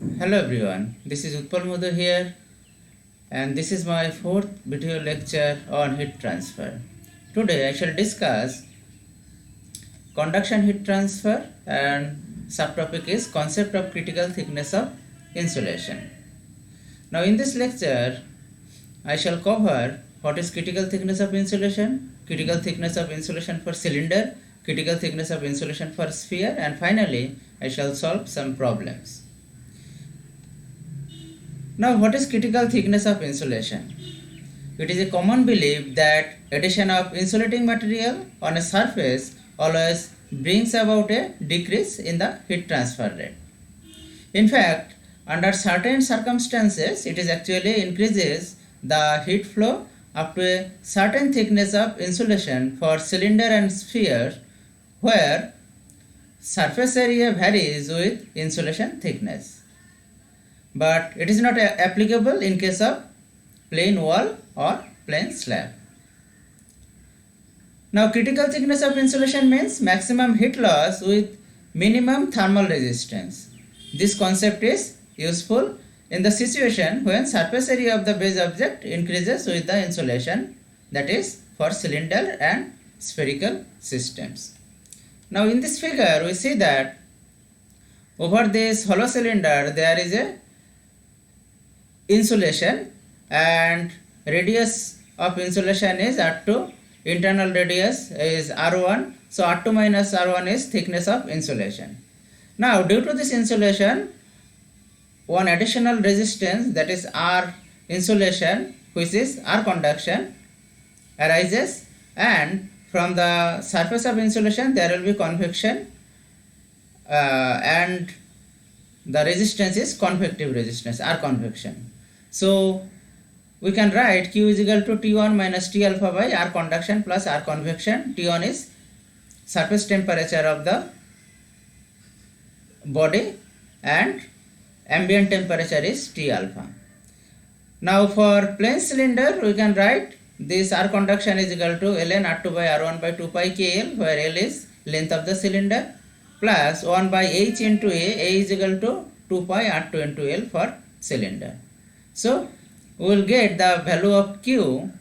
Hello everyone, this is Utpal Madhu here, and this is my fourth video lecture on heat transfer. Today I shall discuss conduction heat transfer, and subtopic is concept of critical thickness of insulation. Now in this lecture I shall cover what is critical thickness of insulation, critical thickness of insulation for cylinder, critical thickness of insulation for sphere, and finally I shall solve some problems. Now, what is critical thickness of insulation? It is a common belief that addition of insulating material on a surface always brings about a decrease in the heat transfer rate. In fact, under certain circumstances, it is actually increases the heat flow up to a certain thickness of insulation for cylinder and sphere, where surface area varies with insulation thickness. But it is not applicable in case of plain wall or plain slab. Now, critical thickness of insulation means maximum heat loss with minimum thermal resistance. This concept is useful in the situation when surface area of the base object increases with the insulation, that is for cylinder and spherical systems. Now, in this figure we see that over this hollow cylinder there is a insulation, and radius of insulation is R2, internal radius is R1, so R2 minus R1 is thickness of insulation. Now due to this insulation, one additional resistance, that is R insulation, which is R conduction, arises, and from the surface of insulation there will be convection, and the resistance is convective resistance, R convection. So we can write Q is equal to T1 minus T alpha by R conduction plus R convection. T1 is surface temperature of the body and ambient temperature is T alpha. Now for plain cylinder we can write this R conduction is equal to ln R2 by R1 by 2 pi KL, where L is length of the cylinder, plus 1 by H into A is equal to 2 pi R2 into L for cylinder. So we will get the value of Q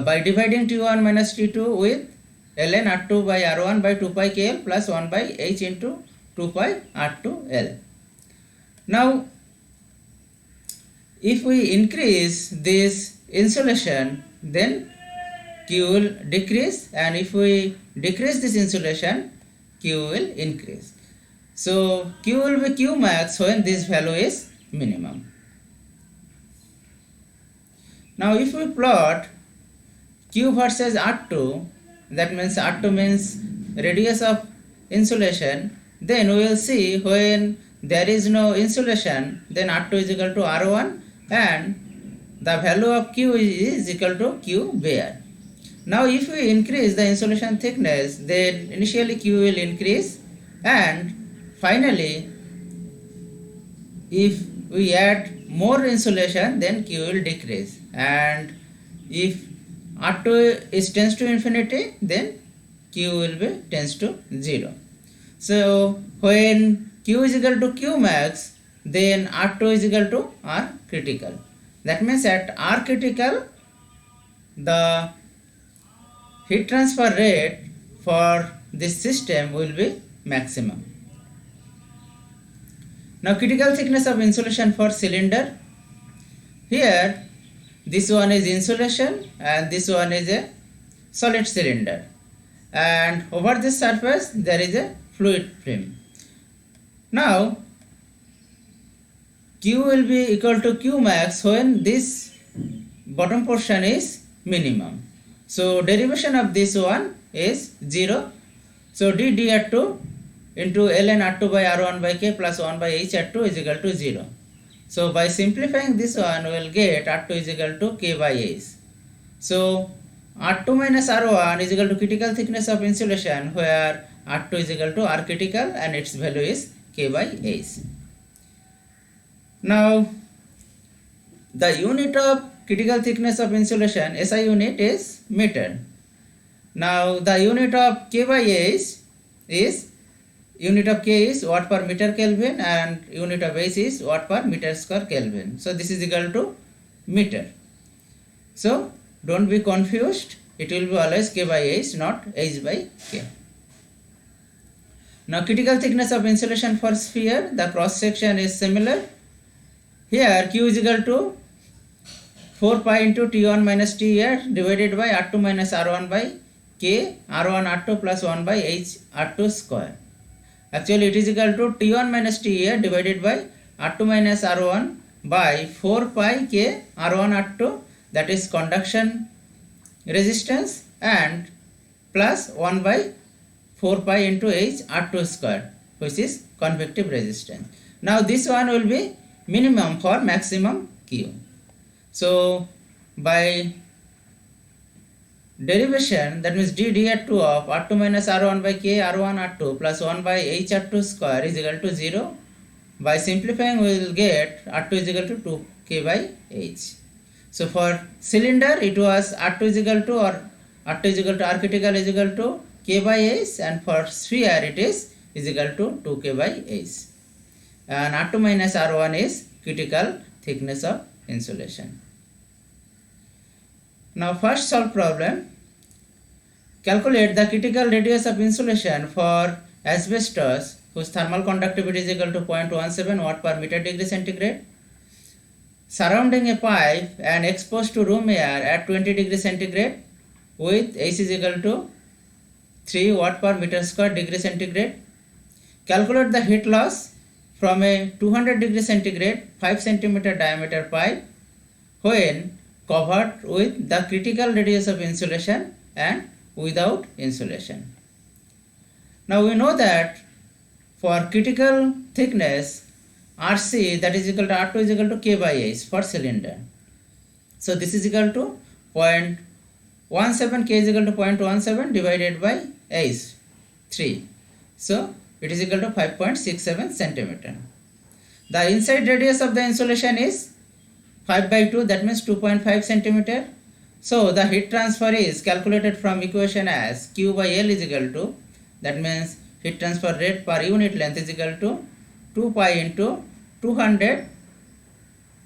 by dividing T1 minus T2 with ln R2 by R1 by 2 pi KL plus 1 by H into 2 pi R2 L. Now if we increase this insulation, then Q will decrease, and if we decrease this insulation, Q will increase. So Q will be Q max when this value is minimum. Now if we plot Q versus R2, that means R2 means radius of insulation, then we will see when there is no insulation, then R2 is equal to R1 and the value of Q is equal to Q bare. Now if we increase the insulation thickness, then initially Q will increase, and finally if we add more insulation, then Q will decrease, and if R2 is tends to infinity, then Q will be tends to 0. So when Q is equal to Q max, then R2 is equal to R critical. That means at R critical the heat transfer rate for this system will be maximum. Now critical thickness of insulation for cylinder. Here this one is insulation and this one is a solid cylinder, and over this surface there is a fluid film. Now Q will be equal to Q max when this bottom portion is minimum. So derivation of this one is 0. So d dr2 into ln R2 by R1 by K plus 1 by H R2 is equal to 0. So by simplifying this one, we will get R2 is equal to K by H. So R2 minus R1 is equal to critical thickness of insulation, where R2 is equal to R critical and its value is K by H. Now the unit of critical thickness of insulation, SI unit, is meter. Now the unit of K by H is unit of K is watt per meter Kelvin and unit of H is watt per meter square Kelvin. So this is equal to meter. So don't be confused, it will be always K by H, not H by K. Now critical thickness of insulation for sphere, the cross section is similar. Here Q is equal to 4 pi into T1 minus T8 divided by R2 minus R1 by K R1 R2 plus 1 by H R2 square. Actually it is equal to T1 minus T8 divided by R2 minus R1 by 4 pi K R1 R2, that is conduction resistance, and plus 1 by 4 pi into H R2 square, which is convective resistance. Now this one will be minimum for maximum Q. So by derivation, that means d dr2 of R2 minus R1 by K R1 R2 plus 1 by H R2 square is equal to 0. By simplifying we will get R2 is equal to 2 K by H. So for cylinder it was R2 is equal to, or R2 is equal to R critical is equal to K by H, and for sphere it is equal to 2 K by H. And R2 minus R1 is critical thickness of insulation. Now first solve problem. Calculate the critical radius of insulation for asbestos whose thermal conductivity is equal to 0.17 watt per meter degree centigrade, surrounding a pipe and exposed to room air at 20 degree centigrade with H is equal to 3 watt per meter square degree centigrade. Calculate the heat loss from a 200 degree centigrade 5 centimeter diameter pipe when covered with the critical radius of insulation and without insulation. Now we know that for critical thickness RC, that is equal to R2 is equal to K by H for cylinder. So this is equal to 0.17, K is equal to 0.17 divided by H 3. So it is equal to 5.67 centimeter. The inside radius of the insulation is 5 by 2, that means 2.5 centimeter. So the heat transfer is calculated from equation as Q by L is equal to, that means heat transfer rate per unit length is equal to 2 pi into 200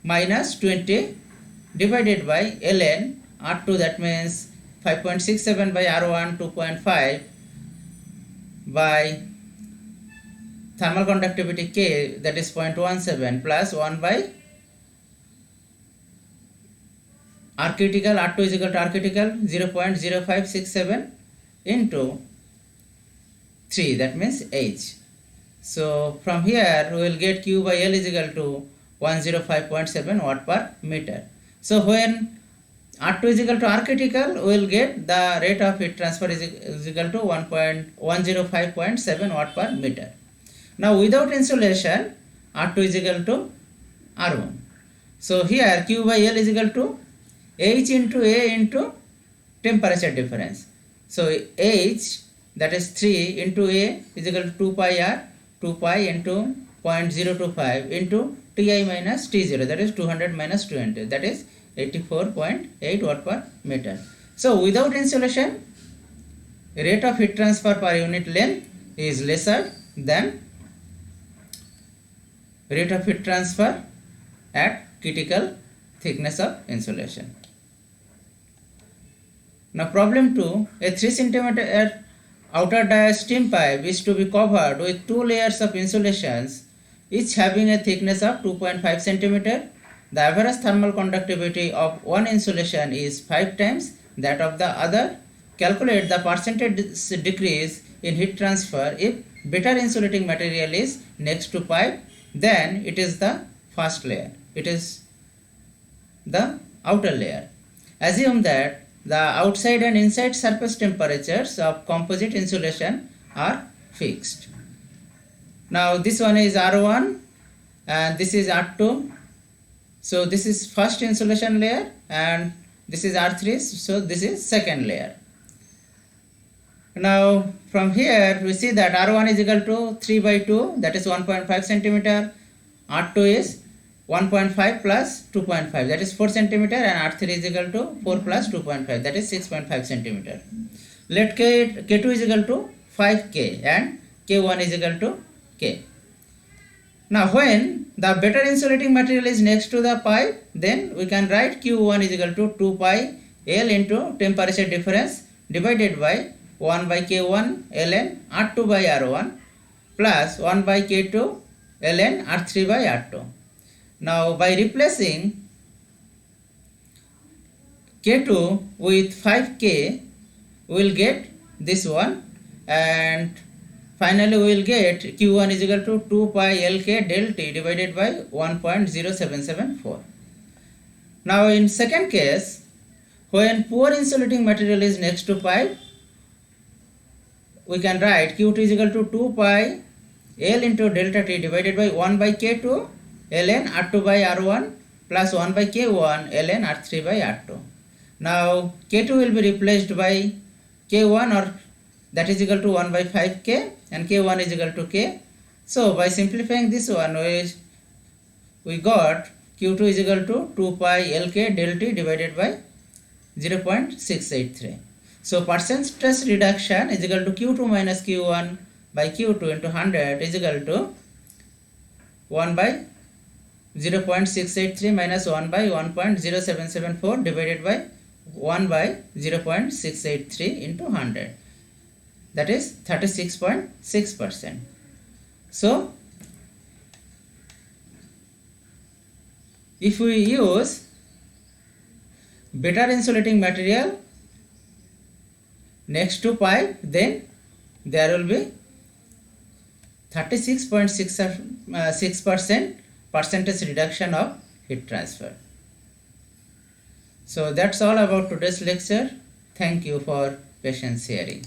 minus 20 divided by ln R2, that means 5.67 by R1 2.5 by thermal conductivity K, that is 0.17 plus 1 by R critical, R2 is equal to R critical 0.0567 into 3, that means H. So from here we will get Q by L is equal to 105.7 watt per meter. So when R2 is equal to R critical, we will get the rate of heat transfer is equal to 105.7 watt per meter. Now without insulation, R2 is equal to R1. So here Q by L is equal to H into A into temperature difference. So H, that is 3 into A is equal to 2 pi R, 2 pi into 0.025 into Ti minus T0, that is 200 minus 20, that is 84.8 watt per meter. So without insulation, rate of heat transfer per unit length is lesser than rate of heat transfer at critical thickness of insulation. Now problem 2, a 3 cm outer dia steam pipe is to be covered with 2 layers of insulations, each having a thickness of 2.5 cm. The average thermal conductivity of one insulation is 5 times that of the other. Calculate the percentage decrease in heat transfer if better insulating material is next to pipe, then it is the first layer, it is the outer layer. Assume that the outside and inside surface temperatures of composite insulation are fixed. Now this one is R1 and this is R2. So this is first insulation layer and this is R3, so this is second layer. Now from here we see that R1 is equal to 3 by 2, that is 1.5 centimeter. R2 is 1.5 plus 2.5, that is 4 centimeter, and R3 is equal to 4 plus 2.5, that is 6.5 centimeter. Let K2 is equal to 5K and K1 is equal to K. Now when the better insulating material is next to the pipe, then we can write Q1 is equal to 2 pi L into temperature difference divided by 1 by K1 ln R2 by R1 plus 1 by K2 ln R3 by R2. Now by replacing K2 with 5K, we will get this one, and finally we will get Q1 is equal to 2 pi Lk del T divided by 1.0774. Now in second case, when poor insulating material is next to pipe, we can write Q2 is equal to 2 pi L into delta T divided by 1 by K2 ln R2 by R1 plus 1 by K1 ln R3 by R2. Now K2 will be replaced by K1, or that is equal to 1 by 5K, and K1 is equal to K. So by simplifying this one, we got Q2 is equal to 2 pi Lk del T divided by 0.683. So percentage reduction is equal to Q2 minus Q1 by Q2 into 100 is equal to 1 by 0.683 minus 1 by 1.0774 divided by 1 by 0.683 into 100. That is 36.6%. So if we use better insulating material next to pipe, then there will be 36.6% percentage reduction of heat transfer. So that's all about today's lecture. Thank you for patience hearing.